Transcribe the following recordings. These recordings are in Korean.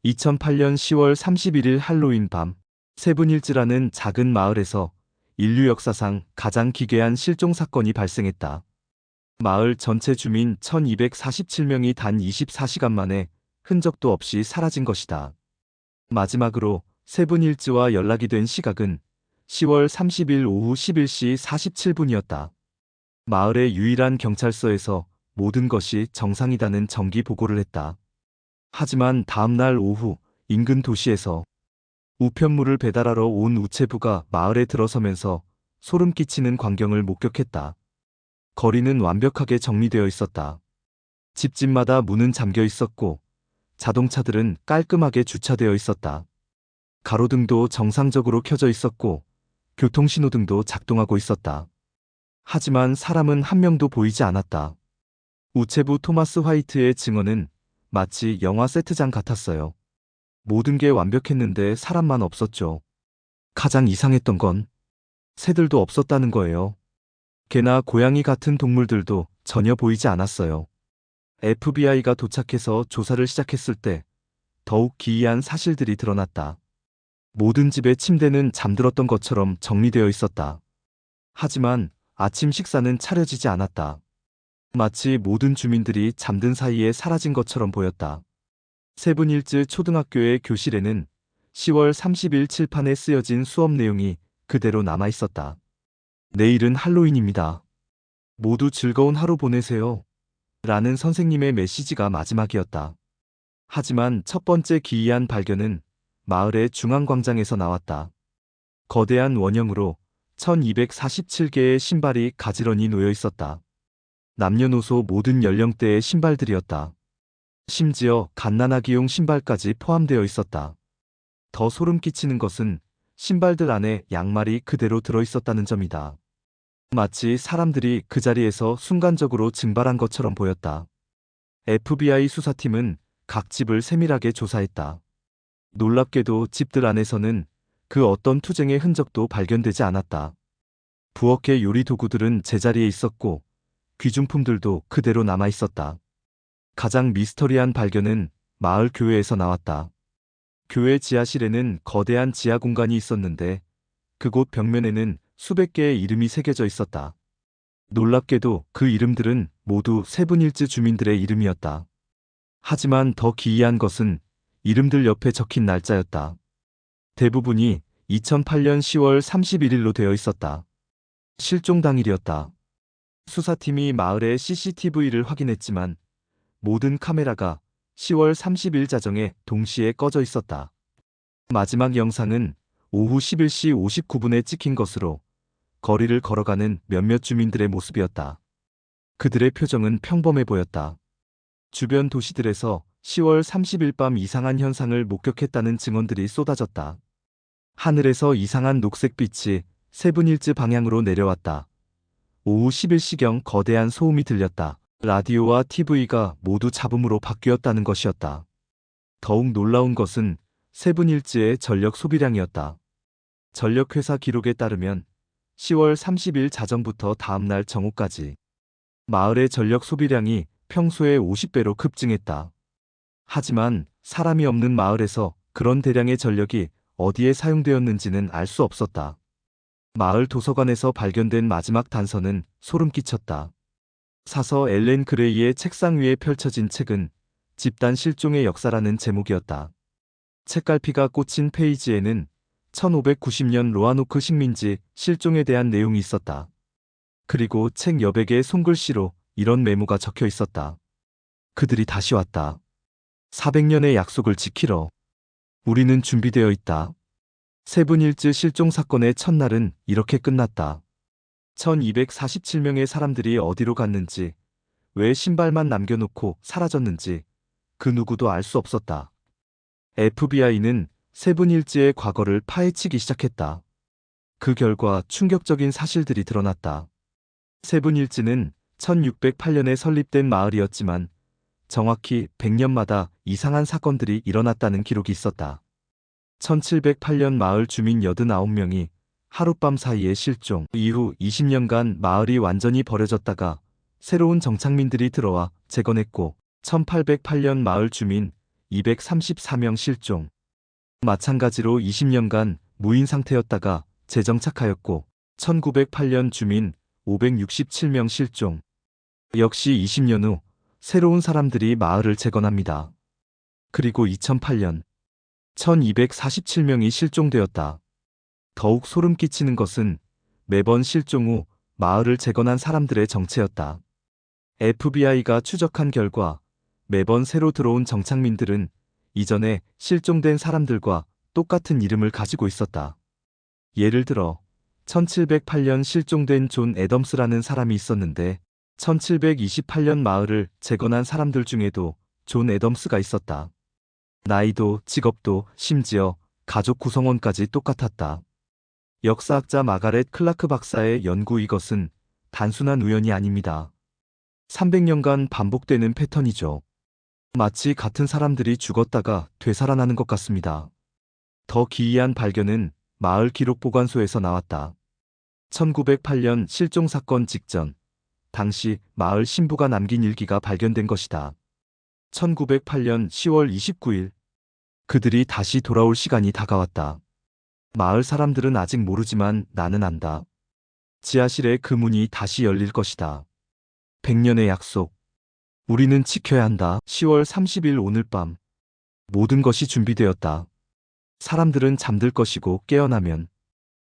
2008년 10월 31일 할로윈 밤, 세븐힐즈라는 작은 마을에서 인류 역사상 가장 기괴한 실종 사건이 발생했다. 마을 전체 주민 1247명이 단 24시간 만에 흔적도 없이 사라진 것이다. 마지막으로 세븐힐즈와 연락이 된 시각은 10월 30일 오후 11시 47분이었다. 마을의 유일한 경찰서에서 모든 것이 정상이다는 정기 보고를 했다. 하지만 다음날 오후 인근 도시에서 우편물을 배달하러 온 우체부가 마을에 들어서면서 소름 끼치는 광경을 목격했다. 거리는 완벽하게 정리되어 있었다. 집집마다 문은 잠겨 있었고 자동차들은 깔끔하게 주차되어 있었다. 가로등도 정상적으로 켜져 있었고 교통신호등도 작동하고 있었다. 하지만 사람은 한 명도 보이지 않았다. 우체부 토마스 화이트의 증언은 마치 영화 세트장 같았어요. 모든 게 완벽했는데 사람만 없었죠. 가장 이상했던 건 새들도 없었다는 거예요. 개나 고양이 같은 동물들도 전혀 보이지 않았어요. FBI가 도착해서 조사를 시작했을 때 더욱 기이한 사실들이 드러났다. 모든 집의 침대는 잠들었던 것처럼 정리되어 있었다. 하지만 아침 식사는 차려지지 않았다. 마치 모든 주민들이 잠든 사이에 사라진 것처럼 보였다. 세븐힐즈 초등학교의 교실에는 10월 30일 칠판에 쓰여진 수업 내용이 그대로 남아 있었다. 내일은 할로윈입니다. 모두 즐거운 하루 보내세요. 라는 선생님의 메시지가 마지막이었다. 하지만 첫 번째 기이한 발견은 마을의 중앙광장에서 나왔다. 거대한 원형으로 1247개의 신발이 가지런히 놓여 있었다. 남녀노소 모든 연령대의 신발들이었다. 심지어 갓난아기용 신발까지 포함되어 있었다. 더 소름 끼치는 것은 신발들 안에 양말이 그대로 들어있었다는 점이다. 마치 사람들이 그 자리에서 순간적으로 증발한 것처럼 보였다. FBI 수사팀은 각 집을 세밀하게 조사했다. 놀랍게도 집들 안에서는 그 어떤 투쟁의 흔적도 발견되지 않았다. 부엌의 요리 도구들은 제자리에 있었고 귀중품들도 그대로 남아 있었다. 가장 미스터리한 발견은 마을 교회에서 나왔다. 교회 지하실에는 거대한 지하 공간이 있었는데 그곳 벽면에는 수백 개의 이름이 새겨져 있었다. 놀랍게도 그 이름들은 모두 세븐힐즈 주민들의 이름이었다. 하지만 더 기이한 것은 이름들 옆에 적힌 날짜였다. 대부분이 2008년 10월 31일로 되어 있었다. 실종 당일이었다. 수사팀이 마을의 CCTV를 확인했지만 모든 카메라가 10월 30일 자정에 동시에 꺼져 있었다. 마지막 영상은 오후 11시 59분에 찍힌 것으로 거리를 걸어가는 몇몇 주민들의 모습이었다. 그들의 표정은 평범해 보였다. 주변 도시들에서 10월 30일 밤 이상한 현상을 목격했다는 증언들이 쏟아졌다. 하늘에서 이상한 녹색빛이 세븐힐즈 방향으로 내려왔다. 오후 11시경 거대한 소음이 들렸다. 라디오와 TV가 모두 잡음으로 바뀌었다는 것이었다. 더욱 놀라운 것은 세븐힐즈의 전력 소비량이었다. 전력회사 기록에 따르면 10월 30일 자정부터 다음날 정오까지 마을의 전력 소비량이 평소의 50배로 급증했다. 하지만 사람이 없는 마을에서 그런 대량의 전력이 어디에 사용되었는지는 알 수 없었다. 마을 도서관에서 발견된 마지막 단서는 소름 끼쳤다. 사서 엘렌 그레이의 책상 위에 펼쳐진 책은 집단 실종의 역사라는 제목이었다. 책갈피가 꽂힌 페이지에는 1590년 로아노크 식민지 실종에 대한 내용이 있었다. 그리고 책 여백에 손글씨로 이런 메모가 적혀 있었다. 그들이 다시 왔다. 400년의 약속을 지키러. 우리는 준비되어 있다. 세븐힐즈 실종 사건의 첫날은 이렇게 끝났다. 1247명의 사람들이 어디로 갔는지, 왜 신발만 남겨놓고 사라졌는지 그 누구도 알 수 없었다. FBI는 세븐힐즈의 과거를 파헤치기 시작했다. 그 결과 충격적인 사실들이 드러났다. 세븐힐즈는 1608년에 설립된 마을이었지만 정확히 100년마다 이상한 사건들이 일어났다는 기록이 있었다. 1708년 마을 주민 89명이 하룻밤 사이에 실종, 이후 20년간 마을이 완전히 버려졌다가 새로운 정착민들이 들어와 재건했고 1808년 마을 주민 234명 실종. 마찬가지로 20년간 무인 상태였다가 재정착하였고 1908년 주민 567명 실종. 역시 20년 후 새로운 사람들이 마을을 재건합니다. 그리고 2008년 1247명이 실종되었다. 더욱 소름 끼치는 것은 매번 실종 후 마을을 재건한 사람들의 정체였다. FBI가 추적한 결과 매번 새로 들어온 정착민들은 이전에 실종된 사람들과 똑같은 이름을 가지고 있었다. 예를 들어 1708년 실종된 존 애덤스라는 사람이 있었는데 1728년 마을을 재건한 사람들 중에도 존 애덤스가 있었다. 나이도 직업도 심지어 가족 구성원까지 똑같았다. 역사학자 마가렛 클라크 박사의 연구 이것은 단순한 우연이 아닙니다. 300년간 반복되는 패턴이죠. 마치 같은 사람들이 죽었다가 되살아나는 것 같습니다. 더 기이한 발견은 마을 기록 보관소에서 나왔다. 1908년 실종 사건 직전, 당시 마을 신부가 남긴 일기가 발견된 것이다. 1908년 10월 29일, 그들이 다시 돌아올 시간이 다가왔다. 마을 사람들은 아직 모르지만 나는 안다. 지하실의 그 문이 다시 열릴 것이다. 100년의 약속. 우리는 지켜야 한다. 10월 30일 오늘 밤. 모든 것이 준비되었다. 사람들은 잠들 것이고 깨어나면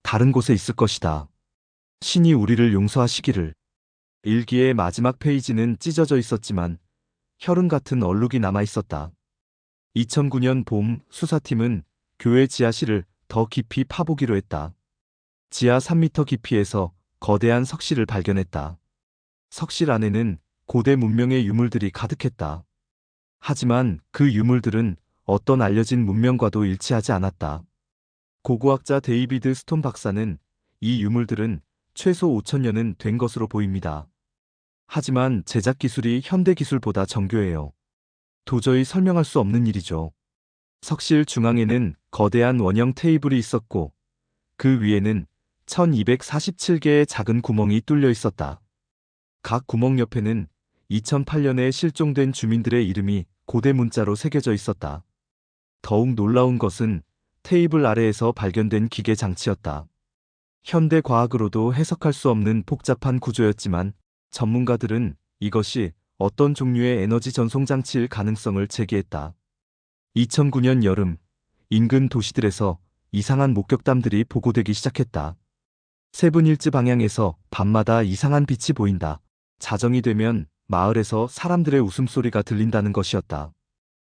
다른 곳에 있을 것이다. 신이 우리를 용서하시기를. 일기의 마지막 페이지는 찢어져 있었지만 혈흔 같은 얼룩이 남아 있었다. 2009년 봄 수사팀은 교회 지하실을 더 깊이 파보기로 했다. 지하 3m 깊이에서 거대한 석실을 발견했다. 석실 안에는 고대 문명의 유물들이 가득했다. 하지만 그 유물들은 어떤 알려진 문명과도 일치하지 않았다. 고고학자 데이비드 스톤 박사는 이 유물들은 최소 5천년은 된 것으로 보입니다. 하지만 제작 기술이 현대 기술보다 정교해요. 도저히 설명할 수 없는 일이죠. 석실 중앙에는 거대한 원형 테이블이 있었고 그 위에는 1247개의 작은 구멍이 뚫려 있었다. 각 구멍 옆에는 2008년에 실종된 주민들의 이름이 고대 문자로 새겨져 있었다. 더욱 놀라운 것은 테이블 아래에서 발견된 기계 장치였다. 현대 과학으로도 해석할 수 없는 복잡한 구조였지만 전문가들은 이것이 어떤 종류의 에너지 전송 장치일 가능성을 제기했다. 2009년 여름, 인근 도시들에서 이상한 목격담들이 보고되기 시작했다. 세븐힐즈 방향에서 밤마다 이상한 빛이 보인다. 자정이 되면 마을에서 사람들의 웃음소리가 들린다는 것이었다.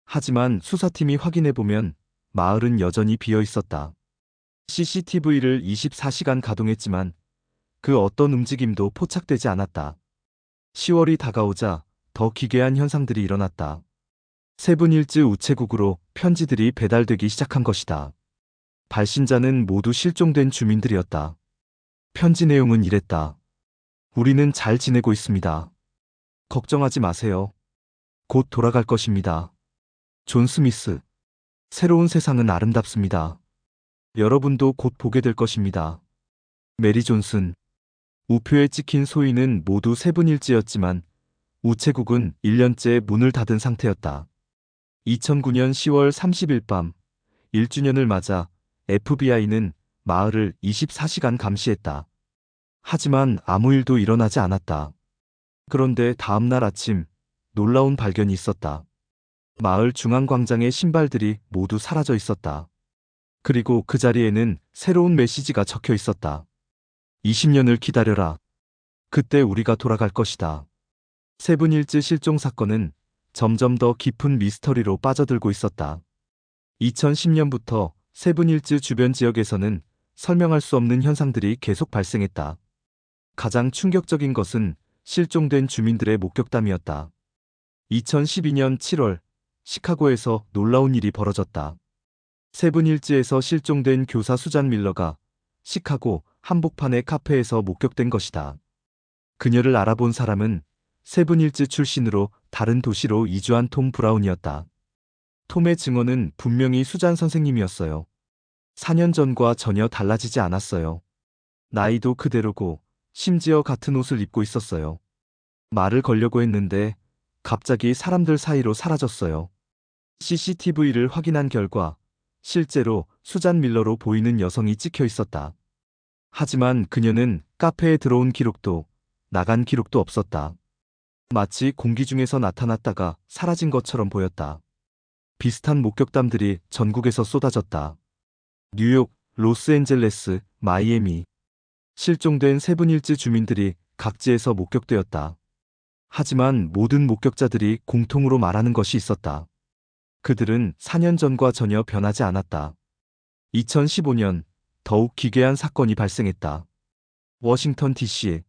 하지만 수사팀이 확인해보면 마을은 여전히 비어 있었다. CCTV를 24시간 가동했지만 그 어떤 움직임도 포착되지 않았다. 10월이 다가오자 더 기괴한 현상들이 일어났다. 세븐힐즈 우체국으로 편지들이 배달되기 시작한 것이다. 발신자는 모두 실종된 주민들이었다. 편지 내용은 이랬다. 우리는 잘 지내고 있습니다. 걱정하지 마세요. 곧 돌아갈 것입니다. 존 스미스. 새로운 세상은 아름답습니다. 여러분도 곧 보게 될 것입니다. 메리 존슨. 우표에 찍힌 소인은 모두 세븐힐즈였지만 우체국은 1년째 문을 닫은 상태였다. 2009년 10월 30일 밤 1주년을 맞아 FBI는 마을을 24시간 감시했다. 하지만 아무 일도 일어나지 않았다. 그런데 다음 날 아침 놀라운 발견이 있었다. 마을 중앙광장의 신발들이 모두 사라져 있었다. 그리고 그 자리에는 새로운 메시지가 적혀 있었다. 20년을 기다려라. 그때 우리가 돌아갈 것이다. 세븐힐즈 실종 사건은 점점 더 깊은 미스터리로 빠져들고 있었다. 2010년부터 세븐힐즈 주변 지역에서는 설명할 수 없는 현상들이 계속 발생했다. 가장 충격적인 것은 실종된 주민들의 목격담이었다. 2012년 7월 시카고에서 놀라운 일이 벌어졌다. 세븐힐즈에서 실종된 교사 수잔 밀러가 시카고 한복판의 카페에서 목격된 것이다. 그녀를 알아본 사람은 세븐힐즈 출신으로 다른 도시로 이주한 톰 브라운이었다. 톰의 증언은 분명히 수잔 선생님이었어요. 4년 전과 전혀 달라지지 않았어요. 나이도 그대로고 심지어 같은 옷을 입고 있었어요. 말을 걸려고 했는데 갑자기 사람들 사이로 사라졌어요. CCTV를 확인한 결과 실제로 수잔 밀러로 보이는 여성이 찍혀 있었다. 하지만 그녀는 카페에 들어온 기록도 나간 기록도 없었다. 마치 공기 중에서 나타났다가 사라진 것처럼 보였다. 비슷한 목격담들이 전국에서 쏟아졌다. 뉴욕, 로스앤젤레스, 마이애미. 실종된 세븐힐즈 주민들이 각지에서 목격되었다. 하지만 모든 목격자들이 공통으로 말하는 것이 있었다. 그들은 4년 전과 전혀 변하지 않았다. 2015년 더욱 기괴한 사건이 발생했다. 워싱턴 DC의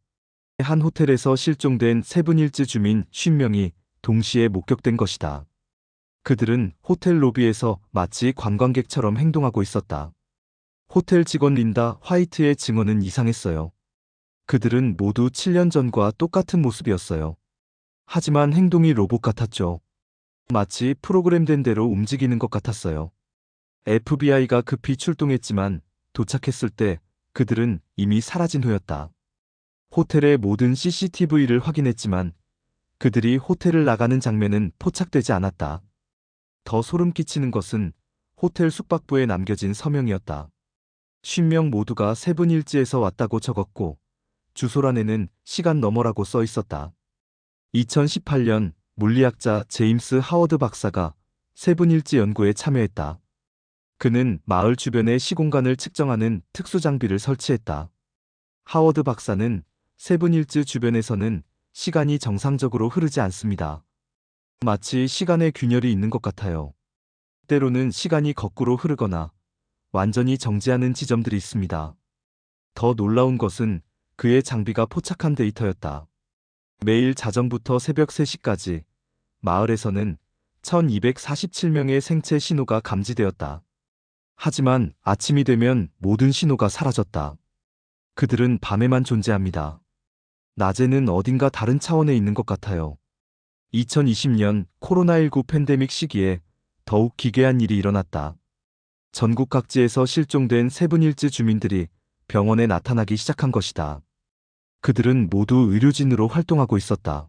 한 호텔에서 실종된 세븐힐즈 주민 50명이 동시에 목격된 것이다. 그들은 호텔 로비에서 마치 관광객처럼 행동하고 있었다. 호텔 직원 린다 화이트의 증언은 이상했어요. 그들은 모두 7년 전과 똑같은 모습이었어요. 하지만 행동이 로봇 같았죠. 마치 프로그램된 대로 움직이는 것 같았어요. FBI가 급히 출동했지만 도착했을 때 그들은 이미 사라진 후였다. 호텔의 모든 CCTV를 확인했지만 그들이 호텔을 나가는 장면은 포착되지 않았다. 더 소름 끼치는 것은 호텔 숙박부에 남겨진 서명이었다. 50명 모두가 세븐힐즈에서 왔다고 적었고 주소란에는 시간 너머라고 써 있었다. 2018년 물리학자 제임스 하워드 박사가 세븐힐즈 연구에 참여했다. 그는 마을 주변의 시공간을 측정하는 특수 장비를 설치했다. 하워드 박사는 세븐힐즈 주변에서는 시간이 정상적으로 흐르지 않습니다. 마치 시간의 균열이 있는 것 같아요. 때로는 시간이 거꾸로 흐르거나 완전히 정지하는 지점들이 있습니다. 더 놀라운 것은 그의 장비가 포착한 데이터였다. 매일 자정부터 새벽 3시까지 마을에서는 1247명의 생체 신호가 감지되었다. 하지만 아침이 되면 모든 신호가 사라졌다. 그들은 밤에만 존재합니다. 낮에는 어딘가 다른 차원에 있는 것 같아요. 2020년 코로나19 팬데믹 시기에 더욱 기괴한 일이 일어났다. 전국 각지에서 실종된 세븐힐즈 주민들이 병원에 나타나기 시작한 것이다. 그들은 모두 의료진으로 활동하고 있었다.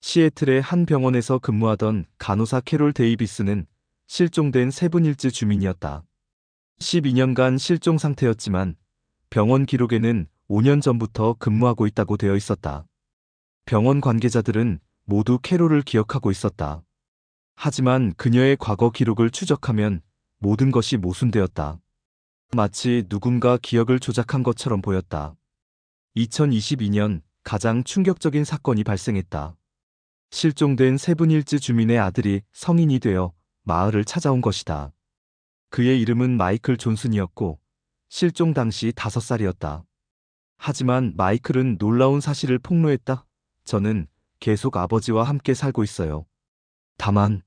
시애틀의 한 병원에서 근무하던 간호사 캐롤 데이비스는 실종된 세븐힐즈 주민이었다. 12년간 실종 상태였지만 병원 기록에는 5년 전부터 근무하고 있다고 되어 있었다. 병원 관계자들은 모두 캐롤을 기억하고 있었다. 하지만 그녀의 과거 기록을 추적하면 모든 것이 모순되었다. 마치 누군가 기억을 조작한 것처럼 보였다. 2022년 가장 충격적인 사건이 발생했다. 실종된 세븐힐즈 주민의 아들이 성인이 되어 마을을 찾아온 것이다. 그의 이름은 마이클 존슨이었고 실종 당시 5살이었다. 하지만 마이클은 놀라운 사실을 폭로했다. 저는 계속 아버지와 함께 살고 있어요. 다만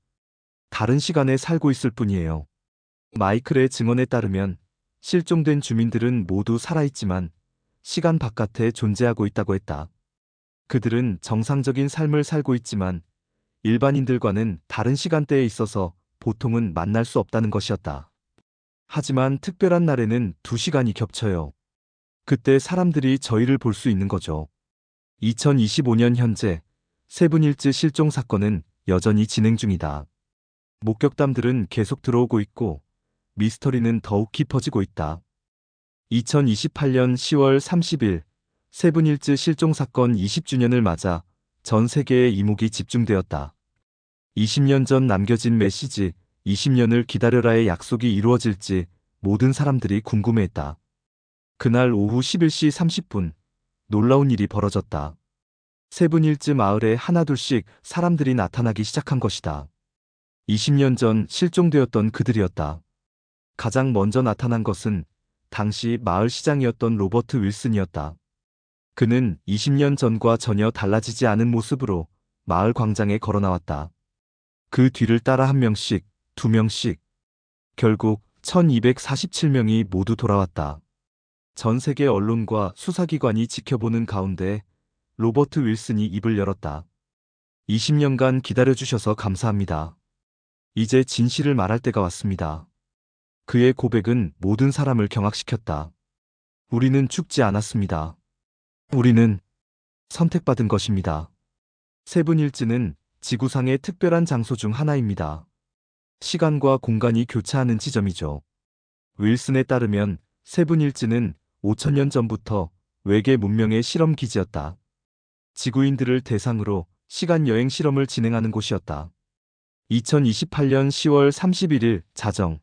다른 시간에 살고 있을 뿐이에요. 마이클의 증언에 따르면 실종된 주민들은 모두 살아있지만 시간 바깥에 존재하고 있다고 했다. 그들은 정상적인 삶을 살고 있지만 일반인들과는 다른 시간대에 있어서 보통은 만날 수 없다는 것이었다. 하지만 특별한 날에는 2시간이 겹쳐요. 그때 사람들이 저희를 볼 수 있는 거죠. 2025년 현재 세븐힐즈 실종 사건은 여전히 진행 중이다. 목격담들은 계속 들어오고 있고 미스터리는 더욱 깊어지고 있다. 2028년 10월 30일 세븐힐즈 실종 사건 20주년을 맞아 전 세계의 이목이 집중되었다. 20년 전 남겨진 메시지 20년을 기다려라의 약속이 이루어질지 모든 사람들이 궁금해했다. 그날 오후 11시 30분 놀라운 일이 벌어졌다. 세븐힐즈 마을에 하나둘씩 사람들이 나타나기 시작한 것이다. 20년 전 실종되었던 그들이었다. 가장 먼저 나타난 것은 당시 마을 시장이었던 로버트 윌슨이었다. 그는 20년 전과 전혀 달라지지 않은 모습으로 마을 광장에 걸어 나왔다. 그 뒤를 따라 1명씩, 2명씩. 결국 1247명이 모두 돌아왔다. 전 세계 언론과 수사기관이 지켜보는 가운데 로버트 윌슨이 입을 열었다. 20년간 기다려주셔서 감사합니다. 이제 진실을 말할 때가 왔습니다. 그의 고백은 모든 사람을 경악시켰다. 우리는 죽지 않았습니다. 우리는 선택받은 것입니다. 세븐힐즈는 지구상의 특별한 장소 중 하나입니다. 시간과 공간이 교차하는 지점이죠. 윌슨에 따르면 세븐힐즈는 5천년 전부터 외계 문명의 실험 기지였다. 지구인들을 대상으로 시간 여행 실험을 진행하는 곳이었다. 2028년 10월 31일 자정,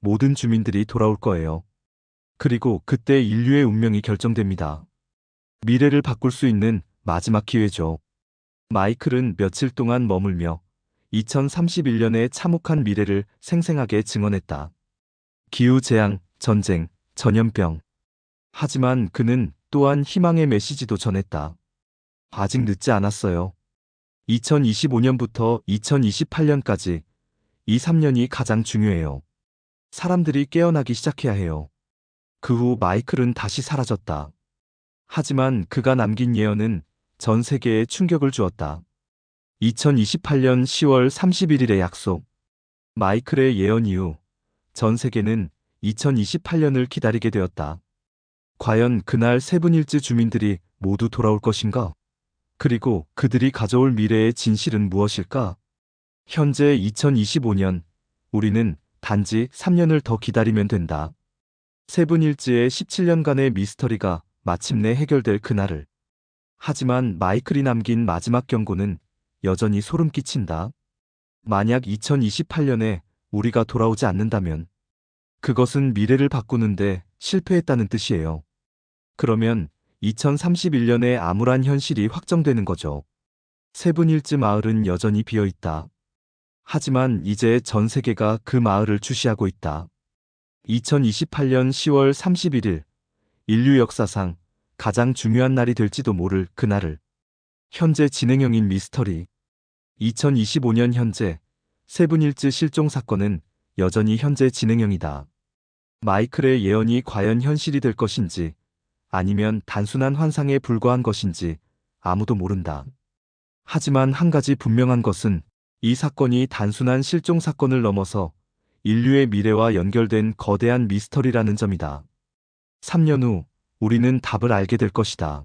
모든 주민들이 돌아올 거예요. 그리고 그때 인류의 운명이 결정됩니다. 미래를 바꿀 수 있는 마지막 기회죠. 마이클은 며칠 동안 머물며 2031년의 참혹한 미래를 생생하게 증언했다. 기후재앙, 전쟁, 전염병. 하지만 그는 또한 희망의 메시지도 전했다. 아직 늦지 않았어요. 2025년부터 2028년까지 이 3년이 가장 중요해요. 사람들이 깨어나기 시작해야 해요. 그 후 마이클은 다시 사라졌다. 하지만 그가 남긴 예언은 전 세계에 충격을 주었다. 2028년 10월 31일의 약속. 마이클의 예언 이후 전 세계는 2028년을 기다리게 되었다. 과연 그날 세븐힐즈 주민들이 모두 돌아올 것인가? 그리고 그들이 가져올 미래의 진실은 무엇일까? 현재 2025년, 우리는 단지 3년을 더 기다리면 된다. 세븐힐즈의 17년간의 미스터리가 마침내 해결될 그날을. 하지만 마이클이 남긴 마지막 경고는 여전히 소름 끼친다. 만약 2028년에 우리가 돌아오지 않는다면 그것은 미래를 바꾸는데 실패했다는 뜻이에요. 그러면 2031년에 암울한 현실이 확정되는 거죠. 세븐힐즈 마을은 여전히 비어 있다. 하지만 이제 전 세계가 그 마을을 주시하고 있다. 2028년 10월 31일, 인류 역사상 가장 중요한 날이 될지도 모를 그날을. 현재 진행형인 미스터리. 2025년 현재, 세븐힐즈 실종 사건은 여전히 현재 진행형이다. 마이클의 예언이 과연 현실이 될 것인지, 아니면 단순한 환상에 불과한 것인지 아무도 모른다. 하지만 한 가지 분명한 것은 이 사건이 단순한 실종 사건을 넘어서 인류의 미래와 연결된 거대한 미스터리라는 점이다. 3년 후 우리는 답을 알게 될 것이다.